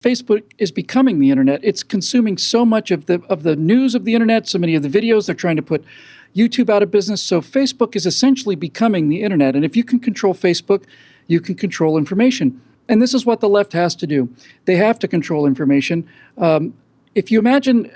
Facebook is becoming the internet. It's consuming so much of the news of the internet, so many of the videos. They're trying to put YouTube out of business. So Facebook is essentially becoming the internet. And if you can control Facebook, you can control information. And this is what the left has to do. They have to control information. If you imagine,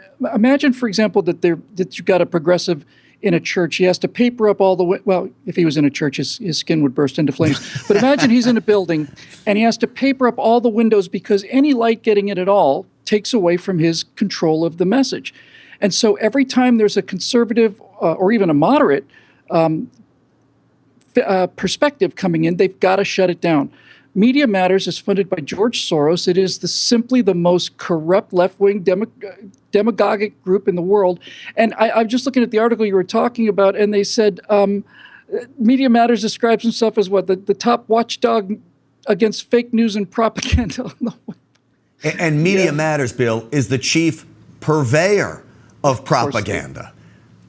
for example, that you've got a progressive in a church, he has to paper up all the well, if he was in a church, his skin would burst into flames. But imagine he's in a building and he has to paper up all the windows because any light getting in at all takes away from his control of the message. And so every time there's a conservative or even a moderate perspective coming in, they've got to shut it down. Media Matters is funded by George Soros. It is simply the most corrupt left-wing demagogic group in the world. And I'm just looking at the article you were talking about, and they said Media Matters describes himself as what? The top watchdog against fake news and propaganda. And Media Matters, Bill, is the chief purveyor of propaganda.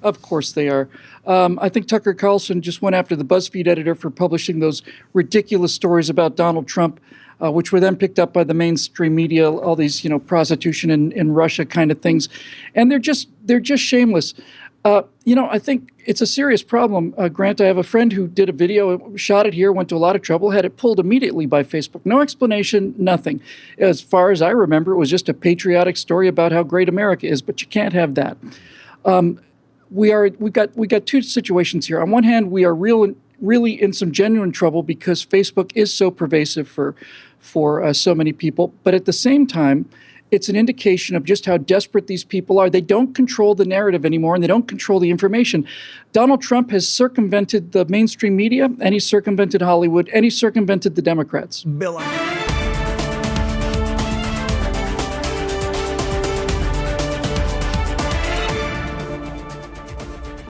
Of course they are. I think Tucker Carlson just went after the BuzzFeed editor for publishing those ridiculous stories about Donald Trump, which were then picked up by the mainstream media, all these, prostitution in Russia kind of things. And they're just shameless. I think it's a serious problem. Grant, I have a friend who did a video, shot it here, went to a lot of trouble, had it pulled immediately by Facebook. No explanation, nothing. As far as I remember, it was just a patriotic story about how great America is, but you can't have that. We got two situations here. On one hand, we are really in some genuine trouble because Facebook is so pervasive for so many people. But at the same time, it's an indication of just how desperate these people are. They don't control the narrative anymore, and they don't control the information. Donald Trump has circumvented the mainstream media, and he's circumvented Hollywood, and he's circumvented the Democrats. Bill,